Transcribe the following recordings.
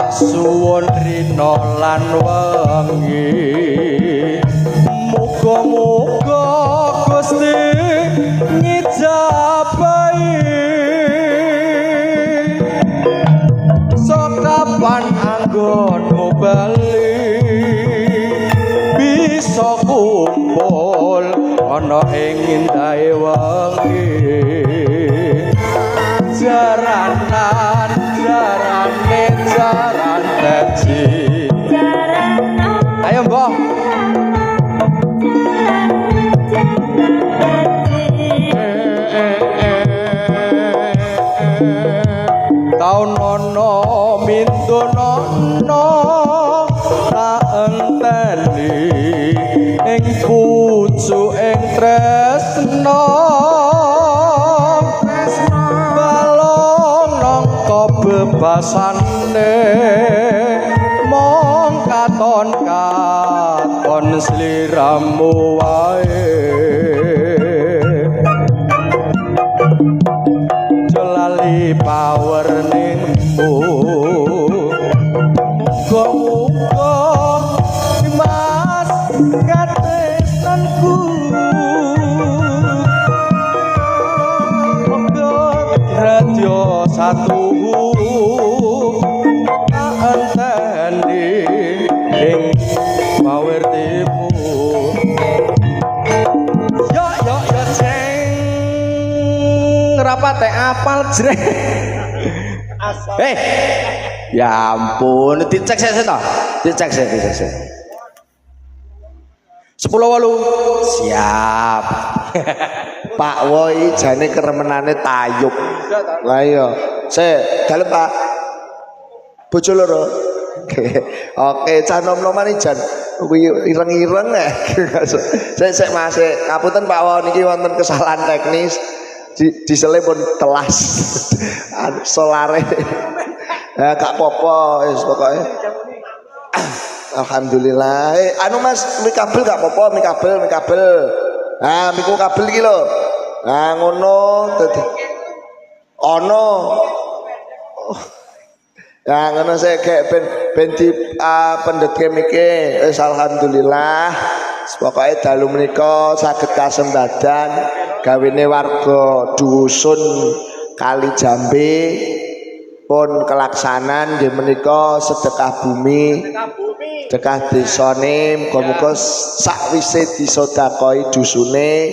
tak suwun rina lan wengi muga-muga Gusti ngijabahi sokapan anggonmu bali bisa kumpul ana ing indahe wengi jaranan jarane jaran teji ayo mbah taun ana mindonono tak enteni ing pucuk ing tresno balong nangka bebasane mong katon sliramu wae jolali pawernimu muga-muga mas katresnanku radio satu anteni ing pawertimu yo ceng rapat apal jreng ya ampun dicek sik to dicek sik 10.8 siap Pak Woi jane keremenane tayub lah iya sik dalem Pak bojo loro oke cah nom-noman jan ireng-ireng sik Mas ngapunten Pak Woi niki wonten kesalahan teknis disele pun telas solare ya gak apa-apa wis pokoke alhamdulillah anu Mas mi kabel gak apa-apa mi kabel nah miku kabel iki lho nah ngono dadi ono ya ngono sik gek ben di pendet kemike wis alhamdulillah pokoke dalu menika saged kasembadan gawene warga dusun Kali Jambe pun kelaksanan nggih menika sedekah bumi sedekah desane muga-muga sakwise disodakoi dusune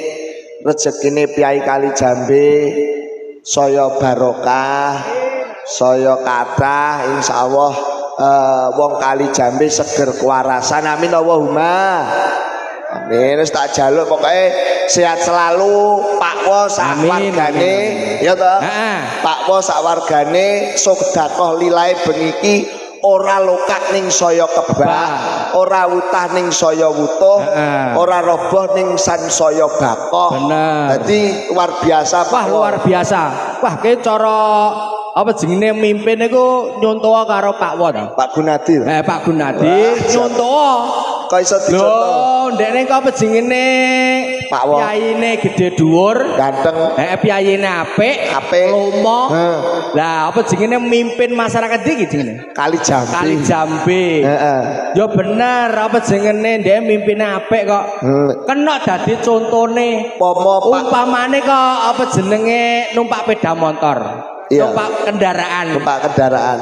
rezekine piyai Kali Jambe saya barokah saya kathah insyaallah wong Kali Jambe seger kewarasan amin Allahumma amin wis tak jaluk pokoke sehat selalu Pak Wo sak wargane ya toh Pak Wo sak wargane sedekah lilahe bengi iki ora lokak ning saya kebak ora utah ning saya wutuh ora roboh ning san saya bakoh dadi luar biasa wah luar biasa wah ki cara apa jenenge mimpin niku nyontoh karo Pak Wo to Pak Gunadi Pak Gunadi nyontoh kok iso dicontoh ndekne kok apa jenenge Pak Wo piyayine gede dhuwur ganteng piyayine apik lomo lah apa jenenge mimpin masyarakat iki jenenge Kali Jambe ya bener apa jenenge ndek mimpine apik kok kena dadi contone umpamane kok apa jenenge numpak sepeda motor numpak kendaraan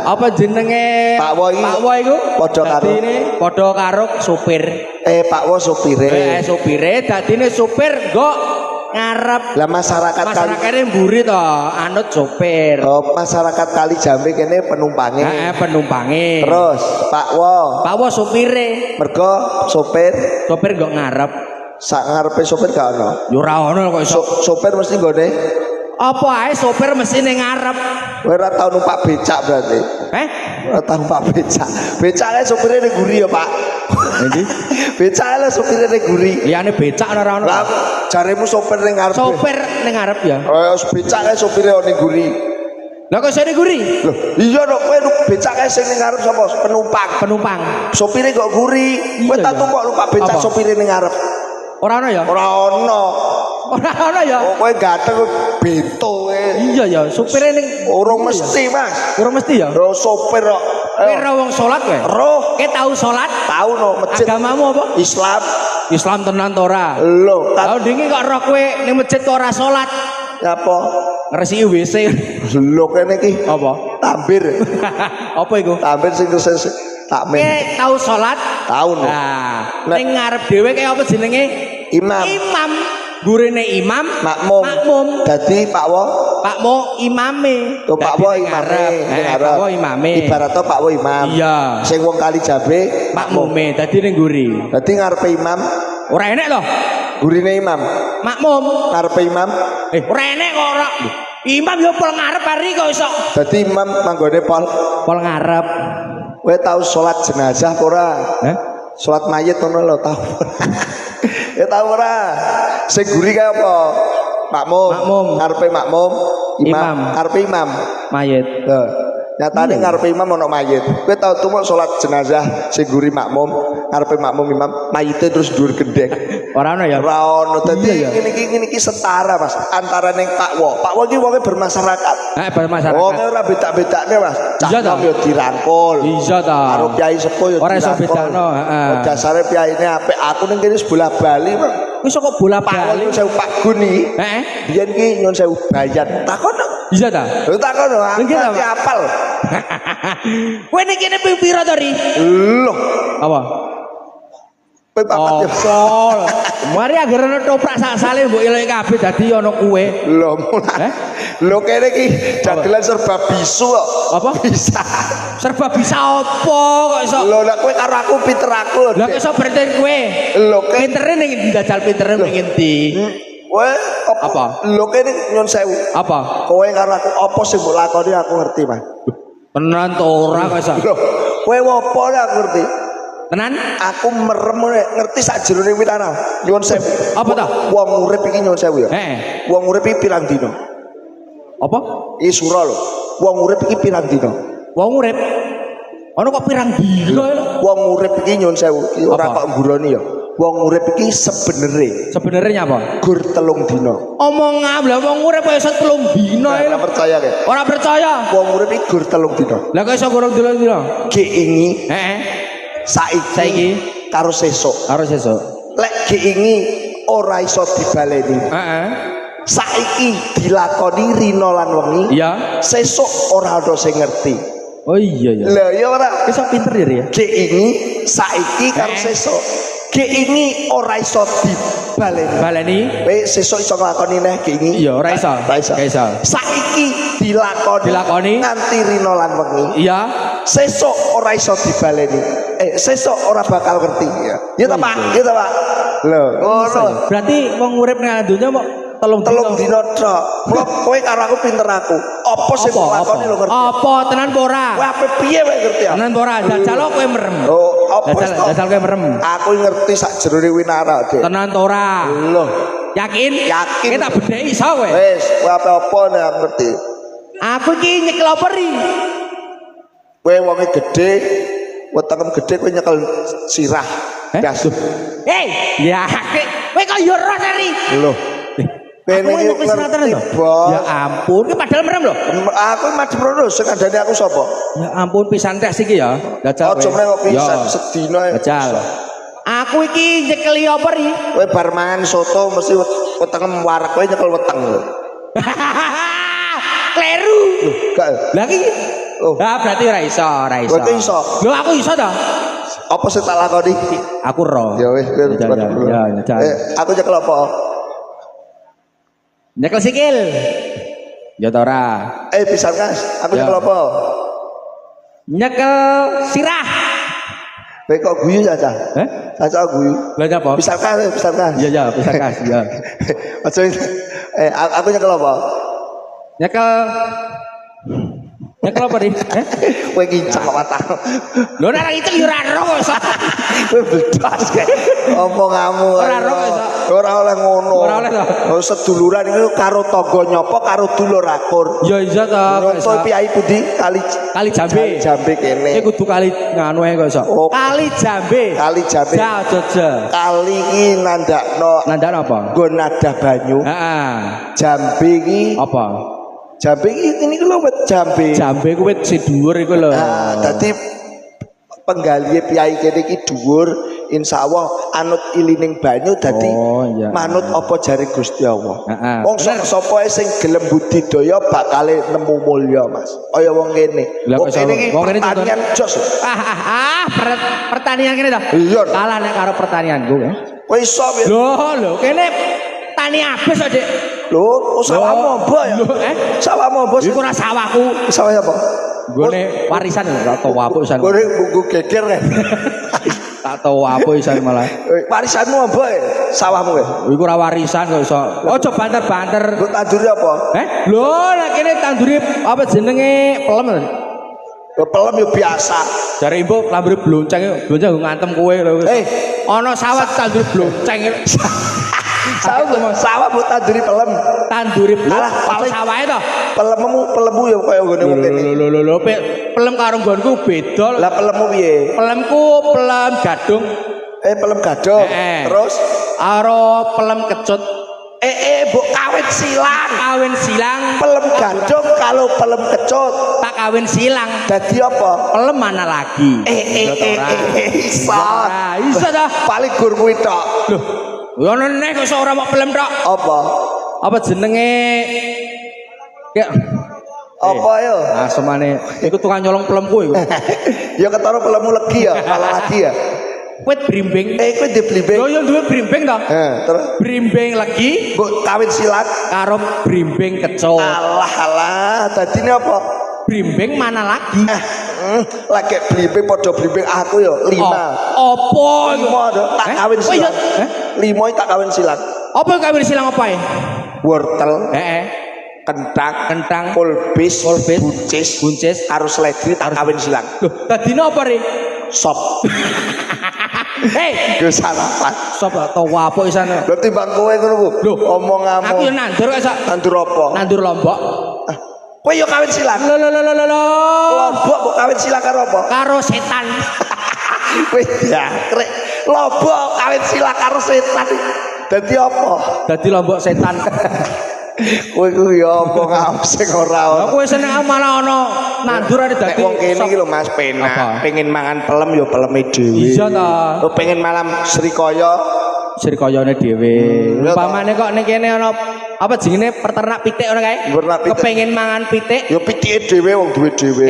apa jenenge Pak Wo iku padha karo sopir Pak Wo sopire dadine sopir kok ngarep lah masyarakate mburi to anut sopir masyarakat Kali Jambe kene penumpange terus Pak Wo sopire mergo sopir kok ngarep sak ngarepe sopir gak ono ya ora ono kok sopir mesti nggone apa ae sopir mesti ning ngarep kowe ora tau numpak becak berarti ora tau numpak becake sopire ning guri ya Pak endi becake sopire ning guri liyane becak ora ono lah jaremu sopir ning ngarep ya becake sopire ning guri lah kok sing guri lho iya dong kowe becake sing ning ngarep sapa penumpang sopire kok guri kowe tak numpak becak sopire ning ngarep ora ono ya ora ono ya kowe ganteng bento iya ya sopire ning urung mesti Mas urung mesti ya sopir kok Kowe ora wong salat kowe? Roh. Kowe tau salat? Tahu no masjid. Agamamu apa? Islam. Islam tenan to ora? Lho, Lah ndingi kok roh kowe ning masjid kok ora salat? apa? Ngresiki WC. Lho kene iki Apa? tambir. Apa iku? Tambir sing terus takmin. Kowe tau salat? Tahu no. Nah, ning ngarep dhewe kayak apa jenenge? Imam. Imam. Gurine imam, Makmum. makmum. Dadi Pak Wo. Pak Mo imame. Tuh Pak Wo imame. Pak Wo imame. Ibaratnya Pak Wo imam. Iya. Sing wong kali jabe Makmume dadi ning guri. Dadi ngarepe imam, Ora enek loh. gurine imam. Makmum. Ngarepe imam. Ora enek kok ora. Imam yo pol ngarep hari kok iso. Dadi imam manggone pol. Pol ngarep. Kowe tau salat jenazah apa ora? Hah? Salat mayit ngono lho tau. Ya tau ora. Sing guri kae apa? Makmum. Makmum. Ngarepe makmum, imam. Imam. Ngarepe imam. Mayit. Lho, nyatane ngarepe imam ono mayit. Kowe tau tumu salat jenazah sing guri makmum, ngarepe makmum imam, mayite terus dhuwur gendeng. Ora ono ya. Ora ono. Dadi Iya, ya. ngene iki setara, Mas. Antara ning Pak Wo. Pak Wo iki wonge bermasyarakat. Bermasyarakat. Wonge ora bedak-bedakne, Mas. Iya, Cakep ta? yo dirangkul. Iya ta. Karo kiai sepuh yo Ora iso dirangkul. bedakno, heeh. Dasare kiyaine apik. Aku ning kene bola bali, Mas. Wis kok bola Pak Wo bali. nyun sewu Pak Guni. Heeh. Biyen ki nyun sewu bayan. Takono. Iya ta. Lho takono, aku Nggih, ta, ngerti Pak? apal. Kowe ning kene ping pira to, Ri? Loh, Apa? kowe papat ya. Apa? Mari agar ana toprak sak-sale mbok eloki kabeh dadi ana kuwe. Lho, mulai. Lho kene iki dagelan serba bisu kok. Apa? Bisa. Serba bisa apa kok iso? Lho nek kowe karo aku pinter aku. Lah kok iso berarti kowe? Lho kene Pintere ning dijajal pintere ning endi? kowe Apa? Lho kene nyun sewu. Apa? Kowe karo aku apa sing mbok lakoni aku ngerti, Mas. Tenan to ora kok iso? Lho, kowe apa nek aku ngerti? Tenan? Aku merem nek ngerti sak jerone witana. Nyun sewu. Apa ta? Wong urip iki nyun sewu ya. Heeh. Wong urip iki pirang dina? Apa? Iki sura lho. Wong urip iki pirang dina? Wong urip. Ana kok pirang dina ya? Wong urip iki nyun sewu. Iki ora Apa? kok nguroni ya. Wong urip iki sebenere Sebenarnya apa? gur 3 dina. Omong lah wong urip kok iso 3 dina ya. Ora percaya ke? Ora percaya. Wong urip iki gur 3 dina. Lah kok iso gorong dina? Geingi Heeh. saiki karo sesuk. Harus sesuk. Lek geingi ora iso dibaleni. Heeh. Saiki dilakoni rina lan wengi. Iya. Sesuk ora ana sing ngerti. Oh iya ya. Lah ya ora. Iso pinter ya. Geingi saiki karo sesuk. Geingi ora iso dibaleni. Baleni. Kowe sesuk iso nglakoni neh geingi. Iya, ora iso. Ora iso. Ora iso. Saiki dilakoni Dilakoni. nganti rina lan wengi. Iya. Sesuk ora iso dibaleni. Sesuk ora bakal ngerti ya. Ya ta, Pak? Ya ta, Pak? Lho, ngono. Berarti wong urip nang dunya kok Telung dina tok. Mula kowe karo aku pinter aku. Apa sing lakoni lho ngerti? Apa tenan apa ora? Kowe ape piye wae ngerti ya? Tenan apa ora? Jajal kowe merem. Oh, apa Jajal kowe merem. Aku ngerti sak jerone winara, Dik. Tenan ta ora? Lho, Yakin? Yakin. Kita bedheki iso kowe. wis, kowe apa-apa nek aku ngerti. Aku iki nyekel apa ri? Kowe wonge gedhe, wetengem gedhe kowe nyekel sirah. Das. Hei, ya kowe kok yo ora ri? Lho. Aku nyekel sinatan to. Ya ampun, ki padahal merem lho. Aku madhep rono sing kandhane aku sapa? Ya ampun pisan tes iki ya. Dajal. Aja meneh kok pisan sedina. Dajal. Aku iki nyekeli apa ri? Kowe bar mangan soto mesti wetengem warak kowe nyekel weteng lho. Kleru. Gak. Lah iki. Oh. Ah berarti ora iso, ora iso. Berarti iso. Lho aku iso ta? Apa sing tak lakoni? Aku ro. Ya wis, kowe Ya, ya. aku nyekel apa? Nyekel sikil. Ya ta ora. Pisan Kas, aku Ya. nyekel apa? Nyekel sirah. Kowe kok guyu Caca? Heh? Caca guyu. Lah apa? Pisan Kas, pisan Kas. Iya ya, bisa kas ya. Aja aku nyekel apa? Nyekel nyekel apa ri? Kowe ngincak kok matamu. Lho nek itu yo ora ro kok iso. Kowe blas kae. Omonganmu. Ora ro kok iso. Ora oleh ngono. Ora oleh to. Oh, seduluran iki karo tangga nyapa karo dulur akur. Ya iya ta kok iso. Nyontoh piyai Budi Kali Jambe. Jambe kene. Iki kudu kali nganu ae kok iso. Oh. Kali Jambe. Kali Jambe. Ja Jogja. Kali iki nandakno Nandar apa? nggo nadah banyu. Heeh. Jambe iki Apa? Jambe ini lho wit jambe. Jambe ku wit si dhuwur iku lho. Nah, dadi penggalihe piyai kene iki dhuwur, insyaallah anut ilining banyu dadi manut apa jare Gusti Allah. Wong sapa sing gelem budidaya bakal nemu mulya, Mas. Kaya wong kene. Wong kene iki pertanian jos. Pertanian kene to. Iya. Kalah nek karo pertanianku. Kowe iso ya. Lho, kene tani abis kok, Dik. Lho, sawahmu apa ya? Sawahmu apa? Iku ora sawahku. Sawah apa? Gone warisan ora tau apa isan. Gone buku geger kan. Tak tau apa isan malah. Warisanmu apa ya? Sawahmu ya? Iku ora warisan kok iso. Ojo banter-banter. Kok tanduri apa? Lho, nek kene tanduri apa jenenge pelem. Pelem yo biasa. Jare ibu lambure blonceng ngantem kowe lho. Ana sawah tanduri blonceng. Sawah mbok tanduri pelem. Tanduri pelem. Sawahe to. Pelemu ya kaya ngene ngene. Lho, pelem karo nggonku beda. Lah pelemmu piye? Pelemku pelem gadung. Pelem gadung. Terus karo pelem kecut. Mbok kawin silang. Kawin silang. Pelem gadung kalau pelem kecut. Tak kawin silang. Dadi apa? Pelem mana lagi? Iso dah. Paling gur kuwi tok. Lho, ngono nek kok ora mau pelem tok. Apa jenenge? Ya. Apa yo? Asemane iku tukang nyolong pelemku iku. Ya ketara pelemmu legi ya, kalah lagi ya. Wit brimbing. Kowe ndek blimbing. Yo duwe brimbing to. Terus brimbing legi mbok kawin silang karo brimbing kecut. Alah, dadine apa? Brimbing mana lagi? Lagi blimbing padha blimbing aku yo 5. Apa iku? 5 tak kawin silang. 5 tak kawin silang. Apa kawin silang apa ya? Wortel. Kentang, kulbis, buncis, karo seledri tak kawin silang. Loh, dadine apa ri? Sop. Hei, sarapan. Sop atau apa isan? Lho timbang kowe ngono ku. Lho, omong-omong. Aku yo nandur kok sak. Nandur apa? Nandur lombok. Kowe yo kawin silang. Lho. Lombok kok kawin silang karo apa? Karo setan. Kowe ya, krek. Lombok kawin silang karo setan. Dadi apa? Dadi lombok setan. Kowe ku ya apa ngapa sing ora ono. Kowe seneng malah ono nandur ada dadi. Wong kene iki lho Mas penak, pengen mangan pelem ya peleme dhewe. Iya ta. Pengen malam srikayane dhewe. Umpamane kok ning kene ono apa jenenge peternak pitik ngono kae? Kepengin mangan pitik. Ya pitike dhewe wong duwe dhewe.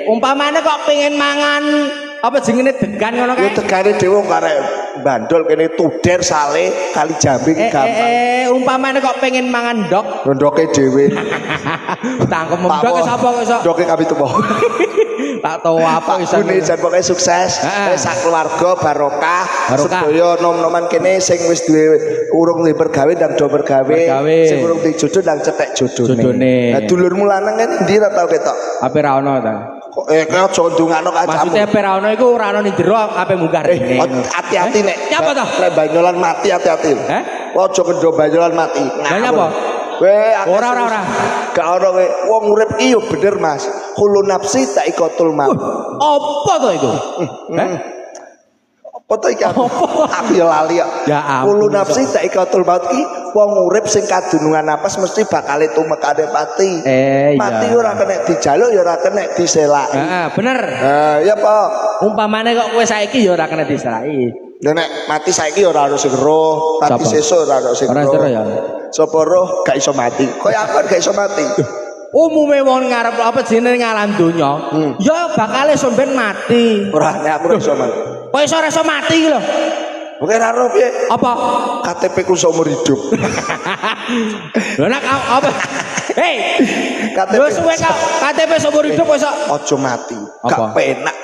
Umpamane kok pengen mangan apa jenenge degan ngono kae? Ya degane dhewe karek bandol kene tuder sale kali jambe gampang. Umpamane kok pengen mangan ndok. Ndoke dhewe. Tangkem ndok sapa kok iso? Ndoke kami tuwa. Tak tahu apa iso. Ini jan pokoke sukses. Sak keluarga barokah. Sedaya nom-noman kene sing wis duwe urung duwe pergawe ndang do pergawe. Sing urung duwe jodoh ndang cetek jodone. Lah dulurmu lanang kene ndi ra tau ketok? Ape ra ono ta? Aja ndongakno kancamu. Maksudnya ape ra ono iku ora ono ning jero ape munggah rene. Hati-hati nek. Nyapa to? Lek banyolan mati hati-hati. Aja kendo banyolan mati. Lah nyapa? Ora. Gak ono kowe. Wong urip iki yo bener, Mas. Khulu nafsi tak ikotul maut. Apa to iku? Apa to iki? Aku yo lali kok. Ya khulu nafsi tak ikotul maut iki wong urip sing kadunungan napas mesti bakal tumekane pati. Mati ora kena dijaluk ya ora kena diselaki. Bener. Ya apa? Umpamane kok kowe saiki ya ora kena diselaki. Lha nek mati saiki ya ora ono sing roh, mati sesuk ora ono sing roh. Ora ya. Sapa roh gak iso mati. Kaya aku gak iso mati. Umume wong ngarep apa jenenge ngalam donya, ya bakal iso ben mati. Ora nek aku iso mati. Kok iso ora iso mati iki lho? Mungkin ora roh piye? Apa? KTP ku seumur hidup. Lha nek apa? Hei. KTP suwe KTP seumur hidup kok iso. Aja mati. Gak penak.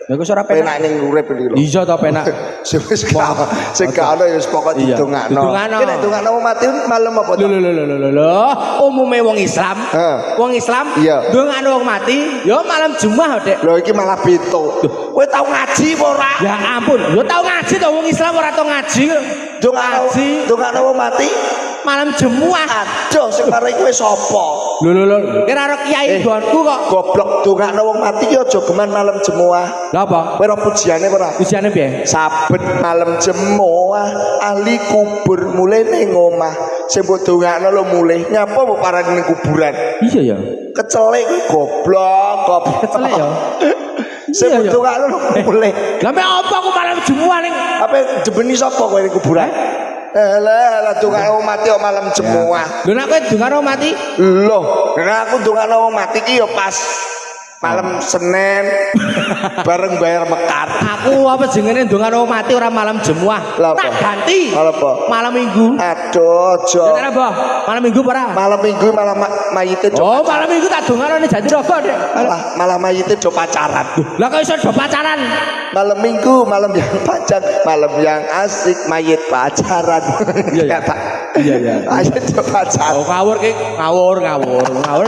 Lha kok ora penak ning urip iki lho. Iya ta penak. Sing gak ono ya wis pokok didongakno. Nek dongakno mati malam apa to? Lho. Umume wong Islam. Wong Islam dongakno wong mati ya malam Jumat, Dek. Lho iki malah bito. Kowe tau ngaji apa ora? Ya ampun, yo tau ngaji to wong Islam ora tau ngaji. Dongakno wong mati malam Jumat. Aduh sing marai kowe sapa? Lho. Kira ora kiai nggonku kok. Goblok dongakno wong mati ki aja geman malam Jumat. Lha apa? Kowe ora pujiane ora? Pujiane piye? Saben malam Jumat ahli kubur mulai ning omah sing mbok dongakno lho mulih. Nyapa mbok parani ning kuburan? Iya ya. Kecelek kuwi goblok. Kecelek ya. Sing mbok dongakno lho mulih. Lah mek apa aku malam jemuah ning apa jebeni sapa kowe ning kuburan? Lah dongakno mati kok malam jemuah. Lho nek kowe dongakno mati? Lho, nek aku dongakno mati ki ya pas malam Senin bareng bayar mekar. Aku apa jenenge ndongakno mati ora malam jemuah. Tak ganti. Malam Minggu. Aduh, aja. Ya Mbah, malam Minggu ora? Malam Minggu malam mayite do. Oh, malam Minggu tak dongakno ning Jatirogo, Dek. Malam mayite do pacaran. Lah kok iso do pacaran? Malam Minggu, malam yang panjang, malam yang asik, mayit pacaran. Iya ya. Iya ya. Ayo do pacaran. Oh, ngawur ki, ngawur.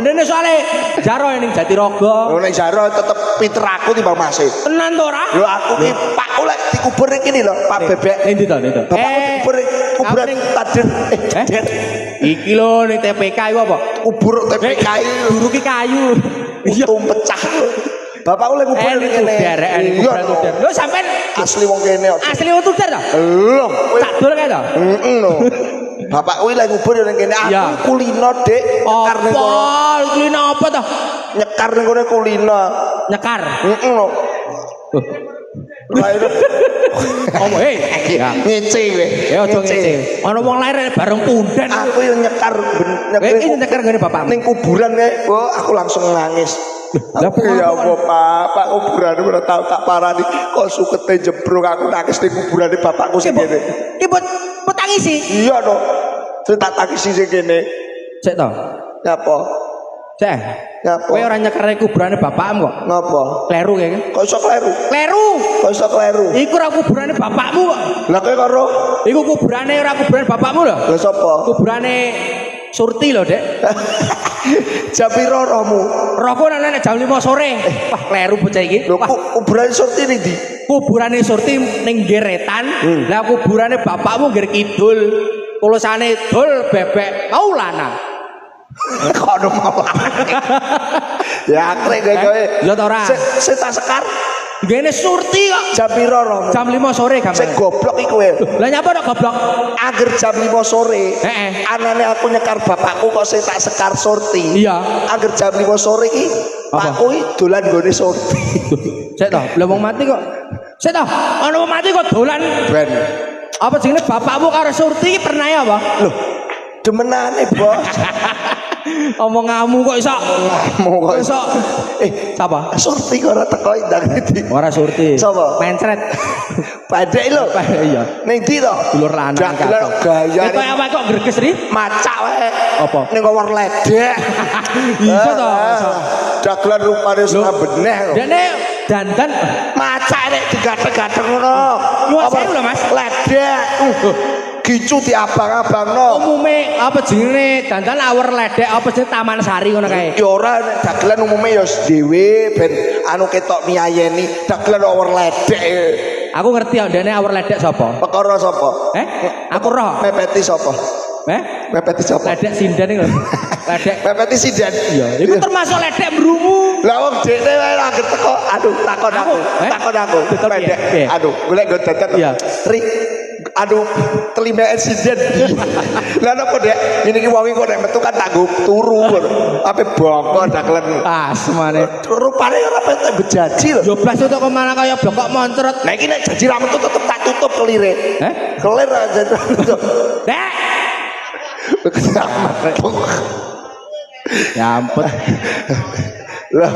Dene soalé jaro ning Jatirogo. Nek jaro tetep pinter aku timbang Mas. Tenan to ora? Lho aku ki Pakku lek dikubur ning kene lho, Pak Bebek. Endi to, endi to? Bapakku dikubur kuburan Tadir. Iki lho ning TPK iku apa? Kubur TPK guru ki kayu. Untung pecah. Bapakku lek kubur ning kene. Iya to. Lho sampean asli wong kene. Asli wong Tudar to? Lho, tak dol kae to? Heeh lho. Bapakku lek kubur ning kene aku kulino, Dik. Nyekar ning kono. Apa? Kulino apa to? Nyekar ning kono kulino. Nyekar. Heeh lho. Lair. Omong ngece kowe. Ya aja ngece. Ana wong lair bareng punden. Aku yo nyekar iki nyekar ngene bapakmu. Ning kuburan kae, oh aku langsung nangis. Lah ya apa Pak kuburan ora tau tak parani kok sukete jebrok aku nangis ning kuburane bapakku sing kene. Ki mbok tangisi. Iya to. Sing tak tangisi sing kene. Sik to. Nyapa? Cek. Nyapa? Kowe ora nyekar kuburane bapakmu kok. Ngapa? Kleru kae. Kok iso kleru? Kleru. Kok iso kleru? Iku ora kuburane bapakmu kok. Lah kowe karo iku kuburane ora kuburan bapakmu lho. Lah sapa? Kuburane Surti lho, Dek. Jam piro rohmu? Rohku nek jam 5 sore. Wah, kleru bocah iki. Lho kuburane Surti ning ndi? Kuburane Surti ning Geretan. Lah kuburane bapakmu ngger kidul. Tulisane Dul Bebek Maulana. Kok ono Maulana. Ya akrek kowe. Lho ta ora? Sing tak sekar. Gene Surti kok. Jam piro rohmu? Jam 5 sore gambar. Sing goblok iki kowe. Lah nyapa tok goblok? Agar jam 5 sore. Anane aku nyekar bapakku kok sing tak sekar Surti. Iya. Agar jam 5 sore iki Pakku iki dolan gone Surti. Sik to, lha wong mati kok. Sik to, ana wong mati kok dolan. Ben. Apa jenenge bapakmu karo Surti iki pernah ya apa? Loh, demenane, Bos. Omonganmu kok iso kok iso sapa? Surti kok ora teko ndang ndi? Ora Surti. Sapa? Mencret. Padek lho. Iya. Ning ndi to? Dulur lanang kok. Gaya. Kok apa kok greges ri? Macak wae. Apa? Ning kawar ledek. Iso to. Dagelan rupane ora beneh kok. Dene dandan macak nek digathek-gathek ngono. Apa lho Mas? Ledek. Gicu diabang-abangno. Umume apa jenenge dandan awur ledek apa jenenge Taman Sari ngono kae. Ya ora nek dagelan umume ya dhewe ben anu ketok miyayeni dagelan awur ledek. Aku ngerti kok dene awur ledek sapa? Perkara sapa? Aku roh. Mepeti sapa? Mepeti sapa? Ledek sindan iki lho. Ledek mepeti sindan. Iya, iku termasuk ledek mrungu. Lah wong dekne wae anggere teko aduh takon aku. Ledek. Aduh, golek nggo dadan. Iya. Aduh telimbaan sinden. Lah napa Dek? Ini ki wong kok nek metu kan tak nggo turu ngono. Ape bongkok dagelan. Asmane. Rupane ora pete bejaji lho. Yo blas to kok mana kaya bongkok moncret. Lah iki nek jaji ra metu tetep tak tutup kelire. Kelir aja tutup. Dek. Ya ampun. Loh,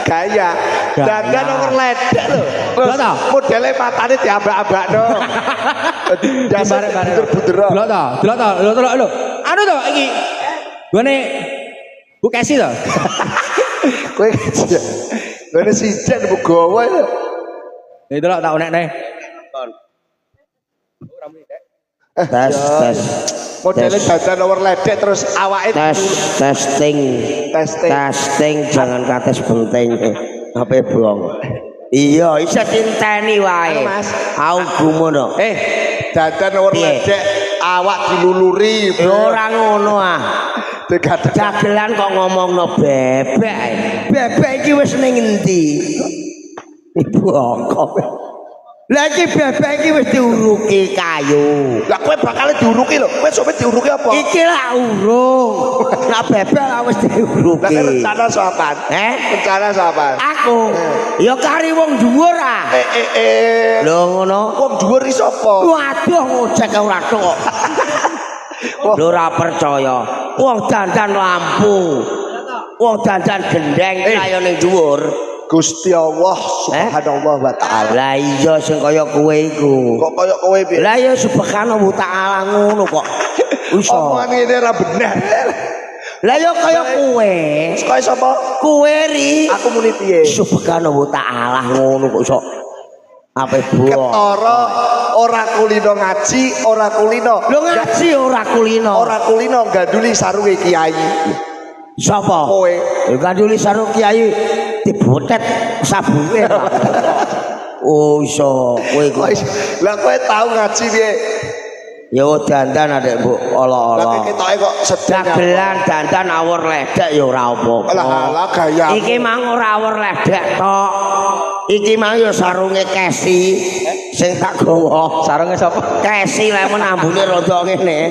gaya. Dandan nomor ledek lho. Modele matane diabak-abakno. Dasar buder-buder. Delok to. Lho. Anu to iki. Gone Bu Kesi to. Kowe gone sijen Bu gowo lho. Delok tak onekne. Tes. Modele dandan nomor ledek terus awake testing jangan kates penting ape bong. Iya iso tinteni wae Mas aku gumono dandan nomor ledek awak diluluri ora ngono dagelan kok ngomongno bebek iki wis ning endi bongkok Lah iki bebek iki wis diuruki kayu. Lah kowe bakal diuruki lho. Kowe sampe diuruki apa? Iki lah urung. Lah bebek lah wis diuruki. Lah rencana sopan. Rencana sopan. Aku. Ya kari wong dhuwur ah. Lho ngono. Wong dhuwur iki sapa? Waduh ngojek ora tok. Lho ora percaya. Wong dandan lampu. Wong dandan gendeng kaya ning dhuwur. Gusti Allah Subhanahu wa taala. Lah iya sing kaya kowe iku. Kok kaya kowe piye? Lah ya Subhanahu wa taala ngono kok. Iso. Omongane ngene ora bener. Lah ya kaya kowe. Kaya sapa? Kowe ri. Aku muni piye? Subhanahu wa taala ngono kok iso. Ape buah. Ketara ora kulino ngaji, ora kulino. Lho ngaji ora kulino. Ora kulino ganduli sarunge kiai. Sapa? Kowe. Ganduli sarung kiai dibotet sabune. Oh iso kowe kok. Lah kowe tau ngaji piye? Ya dandan adek mbok ala-ala. Lah ketoke kok sedang dagelan dandan awur ledek ya ora apa-apa. Lah gaya. Iki mang ora awur ledek tok. Iki mang ya sarunge Kesi sing tak gawa. Sarunge sapa? Kesi lek men ambune rada ngene.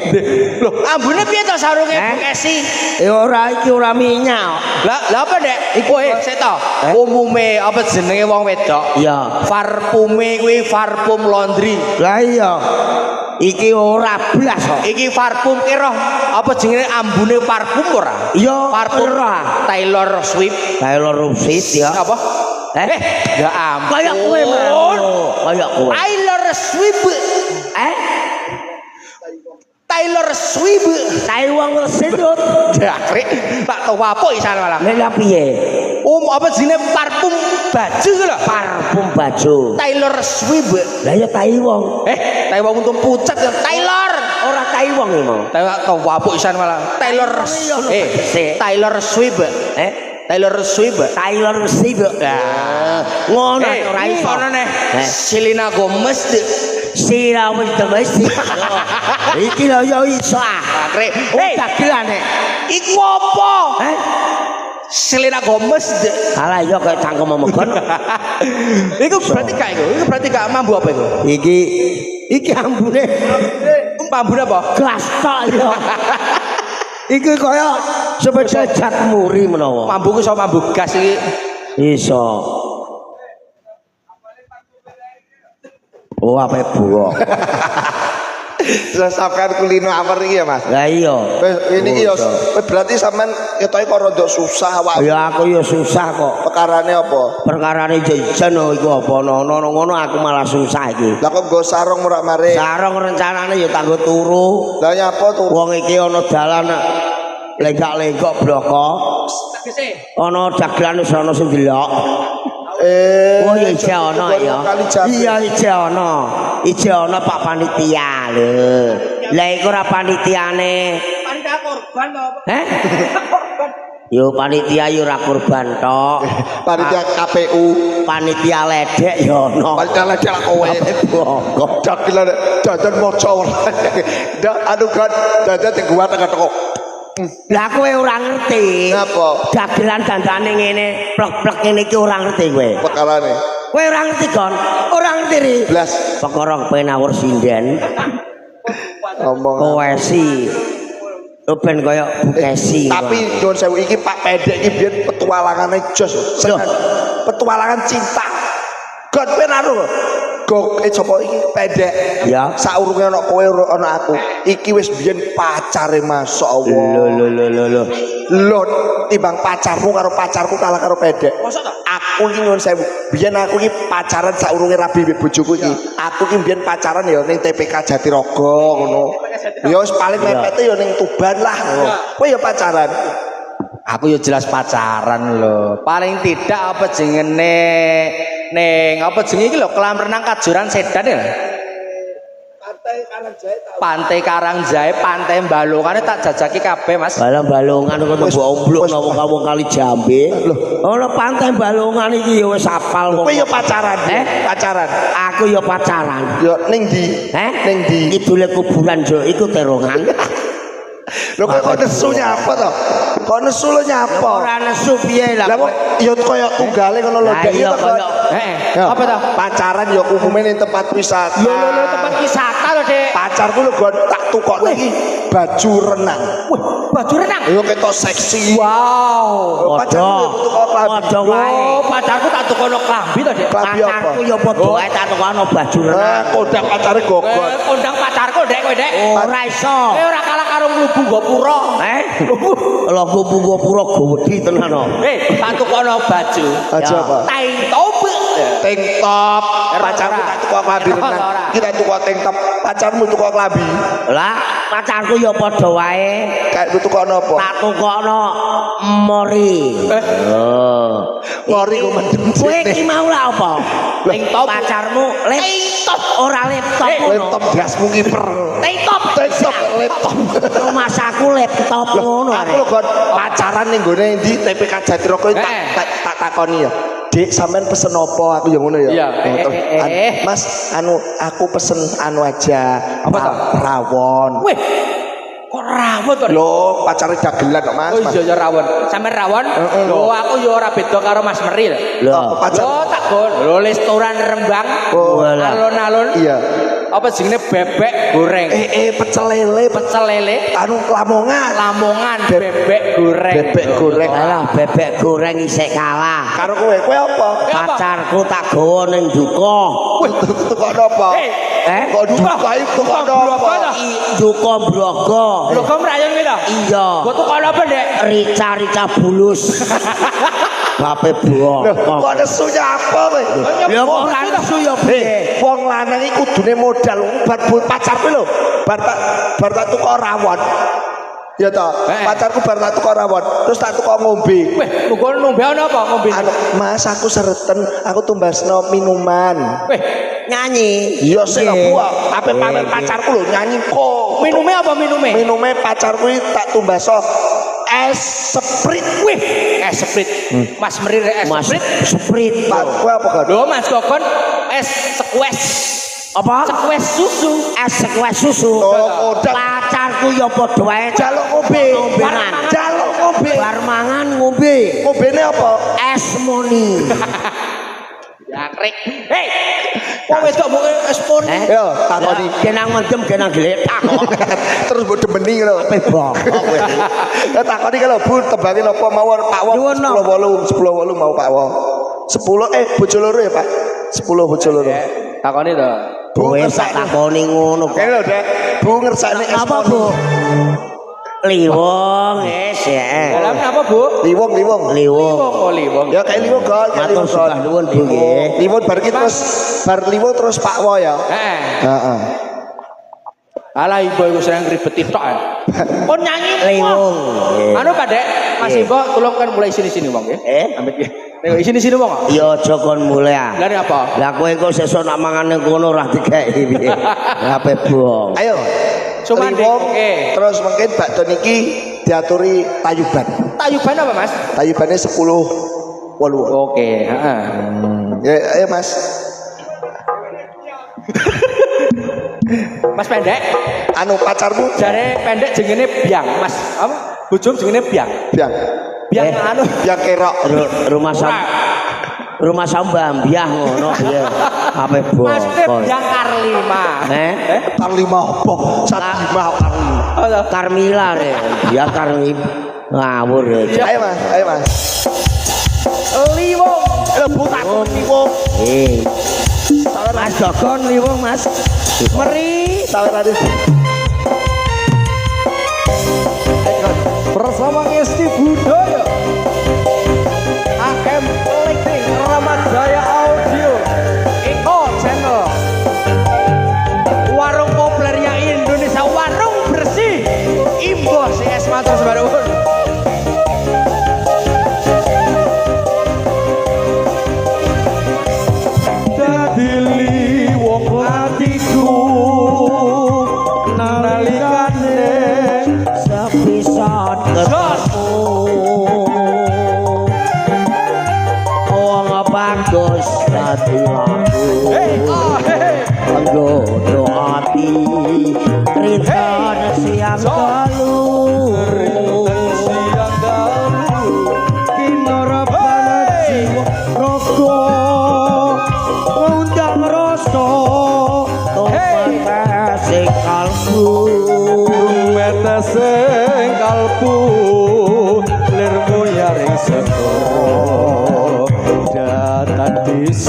Lho, ambune piye to sarunge Kesi? Ya ora iki ora minyak. Lah apa Dek? Iku sik to. Umume apa jenenge wong wedok? Iya. Parfume kuwi parfum laundry. Lah iya. Iki ora blas kok. Iki parfum ki roh apa jenenge ambune parfum ora? Iya, parfum ora. Taylor Swift. Taylor Swift ya. Apa? Ya ampun. Kayak kowe mah. Kayak kowe. Taylor Swift. Taylor Swift. Taylor Swift. Jakrek tak tau apa isan malah. Lah piye? Apa jenenge parfum baju lho? Parfum baju. Taylor Swift. Lah ya tai wong. Tai wong untung pucat ya Taylor. Ora tai wong iki mau. Tau apa isan malah. Taylor Taylor Swift. Taylor Swift. Taylor Swift. Nah, ngono ora iso. Ngono neh. Selena Gomez. Selena Gomez. Iki lho ya iso ah. Dagelane. Iku apa? Selena Gomez. Alah ya kaya cangkem memegon. Iku berarti gak iku. Iku berarti gak mambu apa iku? Iki ambune. Ambune apa? Gas tok ya. Iki kaya sepeda jat muri menawa. Mambu ku iso mambu gas iki. Iso. Oh apa buah. Sampeyan kulino amer iki ya Mas. Lah iya. Ini ya berarti sampean ketoke kok rada susah awak. Ya aku ya susah kok. Perkarane apa? Perkarane jajan iku apa ngono aku malah susah iki. Lah kok nggo sarung ora mare. Sarung rencanane ya tanggo turu. Lah nyapa tuh? Wong iki ana dalan lenggak-lenggok bloko. Ana dagelan wis ana sing delok. Oh iya ije ana ya. Iya ije ana. Ije ana Pak Panitia lho. Lah iku ora panitiane. Panitia korban apa? Yo panitia yo ora korban tok. Panitia KPU, panitia ledek yo ono. Panitia ledek lah kowe. Kok dagelan jajan moco ora. Ndak anu kan jajan teng gua teko. Lah kowe ora ngerti. Napa? Dagelan dandane ngene, plek-plek ngene iki ora ngerti kowe. Pekarane. Kowe ora ngerti kon? Ora ngerti ri. Blas perkara penawur sinden. Ngomong koesi. Ben kaya bukesi. Tapi nyuwun sewu iki Pak Pendek iki biyen petualangane jos. Petualangan cinta. God kowe naruh. Gok sapa iki Pendek. Ya. Saurunge ana kowe ana aku. Iki wis biyen pacare masyaallah. Lho. Lho timbang pacarmu karo pacarku kalah karo Pendek. Mosok to? Aku iki nyuwun sewu. Biyen aku iki pacaran saurunge rabi mbek bojoku iki. Aku iki biyen pacaran ya ning TPK Jatirogo ngono. Ya wis paling mepete ya ning Tuban lah ngono. Kowe ya pacaran. Aku ya jelas pacaran lho. Paling tidak apa jengene ning apa jenenge iki lho kolam renang Kajuran Sedan ya. Pantai Karangjae, Pantai Balongane tak jajaki kabeh, Mas. Balongan kok mbok omblok napa kamu kali Jambe. Ono Pantai Balongan iki ya wis hafal kok. Kowe ya pacaran, pacaran. Aku ya pacaran. Ya ning ndi? Ning ndi? Kidule kuburan yo iku Terongan. Lho kok nesu nyapa to? Kok nesu lo nyapa? Ora nesu piye lah. Lah kok ya koyo tunggale ngono lho. Iya koyo. Apa to? Pacaran ya umume ning tempat wisata. Lho tempat wisata lho, Dek. Pacarku lho gon tak tukokne iki baju renang. Wih, baju renang. Yo ketok seksi. Wow. Pacarku tukok klambi. Padha wae. Pacarku tak tukono klambi to, Dek. Klambi apa? Pacarku ya padha wae tak tukono baju renang. Kondang pacare gogot. Kondang pacarku, Dek, kowe, Dek. Ora iso. Ora kalah karo mlubu gapura. Lho mlubu gapura gowedi tenan kok. Tak tukono baju. Baju apa? Tank top. Tank top. Pacarku tak tukok klambi renang. Kita tukok tank top. Pacarmu tukok klambi. Lah pacarku ya padha wae. Kayak tukokno apa? Tak tukokno mori. Mori ku mendem. Kowe iki mau lah apa? Laptop Pacarmu laptop ora laptop ngono. Laptop dasmu kiper. Laptop. Laptop. Rumah saku laptop ngono. Aku lho kon pacaran ning gone ndi TPK Jatiro kowe tak takoni ya. Dik sampean pesen apa? Aku ya ngono ya. Mas, aku pesen aja. Apa to? Rawon. Wih. Kok rawon to? Lho, pacare dagelan kok Mas. Oh iya rawon. Sampe rawon? Lho aku ya ora beda karo Mas Meri lho. Lho, Lho tak gon. Lho restoran Rembang. Alun-alun. Iya. Apa jenenge bebek goreng. Pecel lele. Anu Lamongan. Bebek goreng. Bebek goreng. Alah bebek goreng isih kalah. Karo kowe apa? Pacarku tak gawa ning duka. Kok apa? Kok duka itu kok apa? Duka Brogo. Lho kok mrayon kuwi to? Iya. Kok tuh kono apa, Dek? Rica bulus. Bape buah. Kok nesunya apa kowe? Ya kok ora nesu ya piye? Wong lanang iki kudune modal bar pacarku lho. Bar tak tukok rawon. Ya toh, pacarku bar tak tukok rawon, terus tak tukok ngombe. Weh, kok ngombe ana apa ngombe? Mas, aku sereten, aku tumbasno minuman. Weh, nyanyi. Iya sih lho, buah. Ape pamer pacarku lho nyanyi kok. Minume apa minume? Minume pacarku tak tumbaso es seprit. Wih, es seprit. Mas Meri es seprit. Seprit. Kowe apa kan? Lho Mas Kokon es sekwes. Apa? Sekwes susu. Es sekwes susu. Oh, pacarku ya padha wae. Jaluk ngombe. Jaluk ngombe. Bar mangan ngombe. Ngombene apa? Es moni. Yakrek. Hei. Wong wedok mbok es moni. Yo, takoni. Kenang mendem kenang gletak kok. Terus mbok demeni lho. Bebok. Ya takoni kalau Bu tebangin apa mawon Pak Won 10 mau Pak Won. 10 bojo loro ya Pak. 10 bojo loro. Takoni to. Bu tak takoni ngono. Kene lho, Dek. Bu ngersakne es Apa, Bu? Liwong es ya. Dalam apa, Bu? Liwong. Oh, liwong. Ya kayak liwong kok. Matur sembah nuwun Bu nggih. Liwong bar iki terus bar liwong terus Pak Wo ya. Heeh. Alah ibu iku sering ribeti tok. Pun nyanyi Liwong. Anu Pak Dek, Mas Ibo tolong kan mulai sini-sini wong nggih. Ambek iki. Nek sini-sini wong. Ya aja kon mulai ah. Lah apa? Lah kowe kok sesuk nak mangan ning kono ora dikeki piye. Ape bong. Ayo. Cuman liwong. Terus mungkin bakdo niki diaturi tayuban. Tayuban apa, Mas? Tayubane 10 8. Oke, heeh. Ya ayo Mas. Mas pendek, Anu pacarmu jare pendek jengene biang, Mas. Apa? Bojom jengene biang. Biang anu, biang kerok. Rumah sambah mbiah ngono piye. Ape bong. Mas biang Karlima. Karlima apa? Satima Karlima. Karmila re. Biang Karlima. Ngawur. Ayo Mas. Liwong. Bu takon liwong. Mas Dogon liwong Mas. Meri sawerane. Bersama Ngesti Budaya AKM Lighting Ramadjaya Audio Eko Channel Warung Poplernya Indonesia, warung bersih Imbo CS Matur Sebaruun. Dadi liwong atiku nalikane sepisat ketemu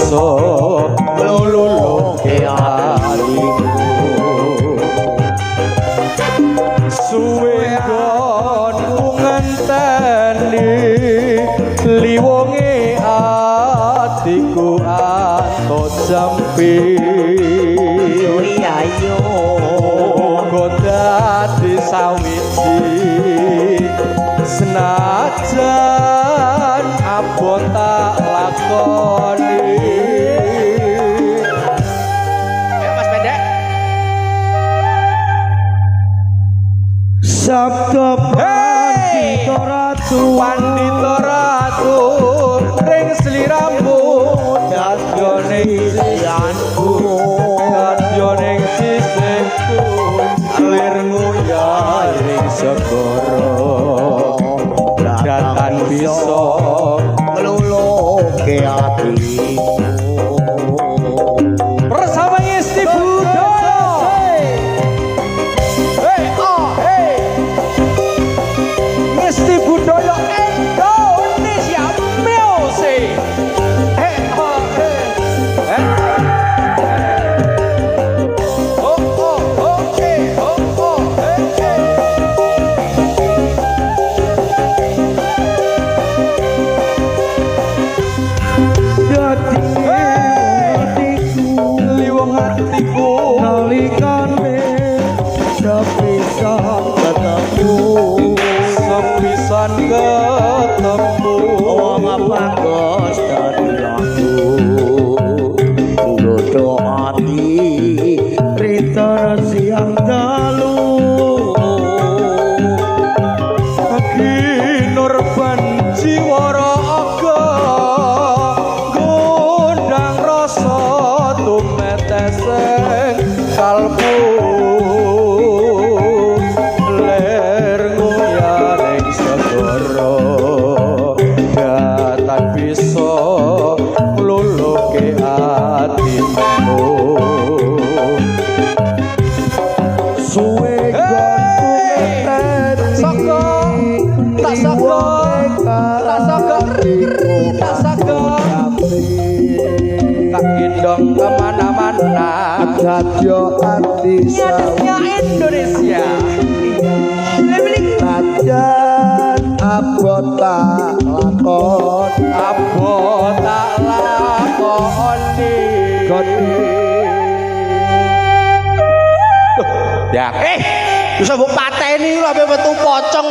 bisa ngluluhke atimu suwe kon ngenteni liwonge atiku antuk jampi ayo dadi sawiji senajan abot tak lakoni ayo Mas Pendek sabda pandita ratu ring sliramu dadyone isianku dadyone sisihku lir nguyaring segara datan bisa ngluluhke atimu bersama Ngesti Budaya Ngesti Budaya Indonesia Music sepisan ketemu wong bagus dadi aku nggodho ati rita siang dalu kinur jiwara aga gondang rasa tumeteseng kalbu ler nguyaring segara datan bisa ngluluhke atimu suwe tak gendong kemana-mana dadya ati Indonesia Indonesia sajan abot tak lakon abot tak lakoni ya bisa mbok pateni lho ape metu pocong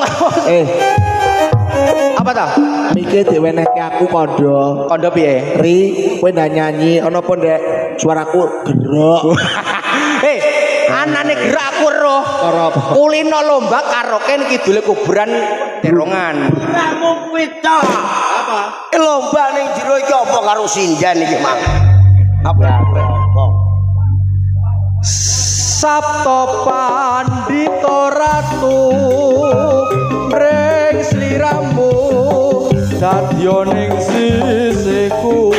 apa ta mikir diwenehke aku kondo piye ri kowe ndak nyanyi ana apa ndek suaraku gerok anane gerak aku roh kulino lomba karaoke kidule kuburan terongan kamu pita apa lomba ning jero iki apa karo sindan iki mang apa Sabto pandita ratu ring sliramu dadya ning sisihku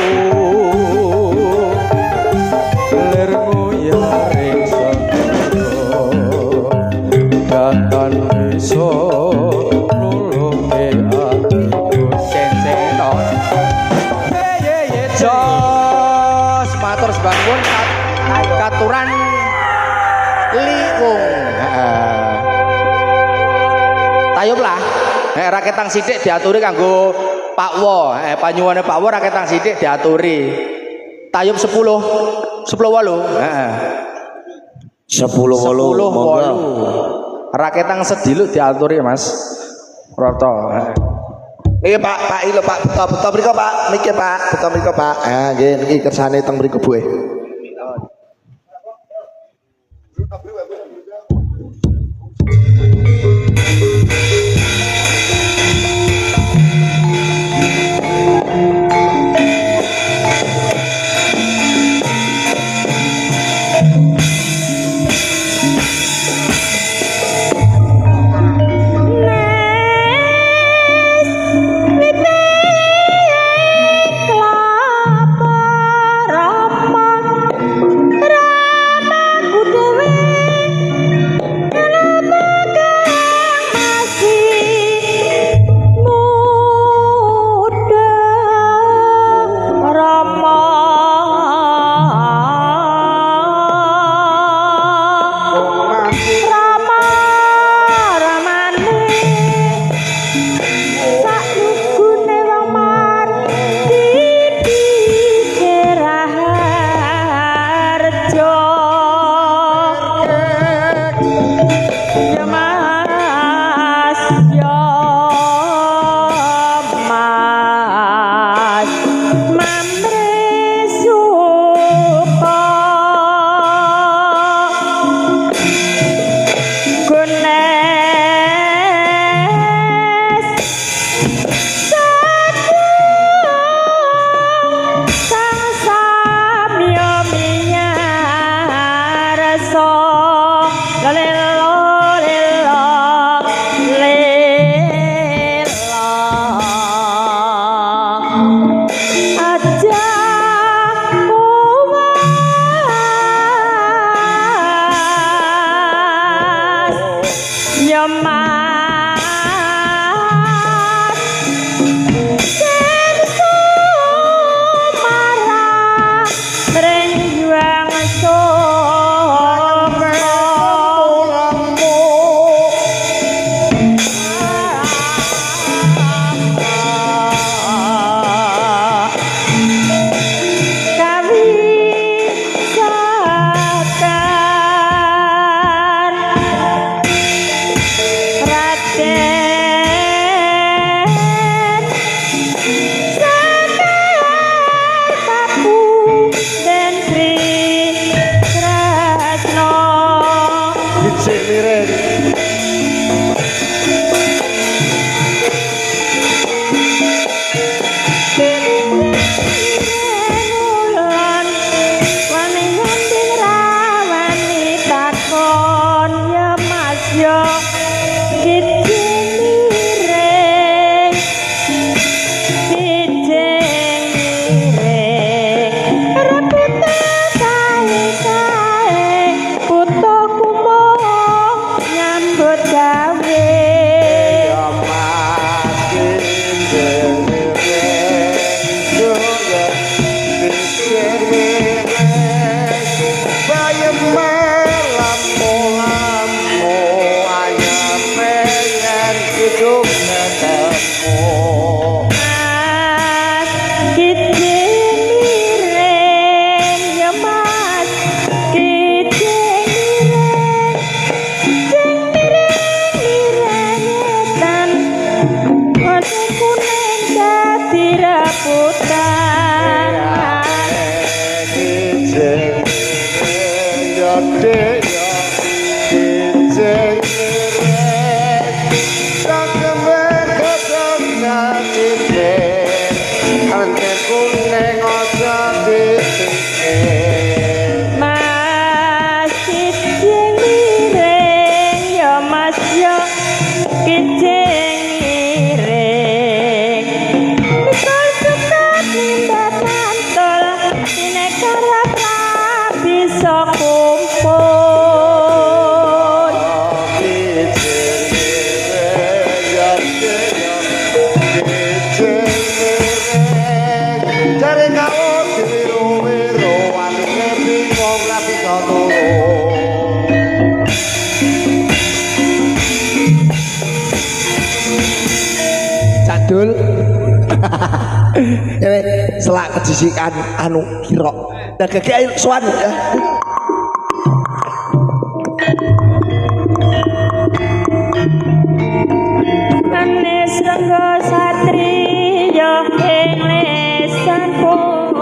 lir nguyaring segara datan bisa nulungi atiku cenceno jos matur sembahipun katuran liwung tayublah raketang sithik diaturi kanggo Pak Wo panyuwane Pak Wo raketang sithik diaturi tayub 10 8 10 8 raketang sediluk diaturi Mas Roto Nggih Pak ilo Pak beto mriku Pak niki Pak beto mriku Pak nggih niki kersane teng mriku Bu gede yo kijing mireng cangkeme kodhong ngatine ante kuning aja ditike Mas kijing miring ya mas ya kijing miring mikul suket nimbat mantul sinek karep ra bisa kumpul kijing mireng yo kijing mireng jare kau diwiru-wiru anune bingung ra bisa turu Cadul selak kedisikan anu kira nah gegek sowan ya Anes renggo satriya ing lesan pun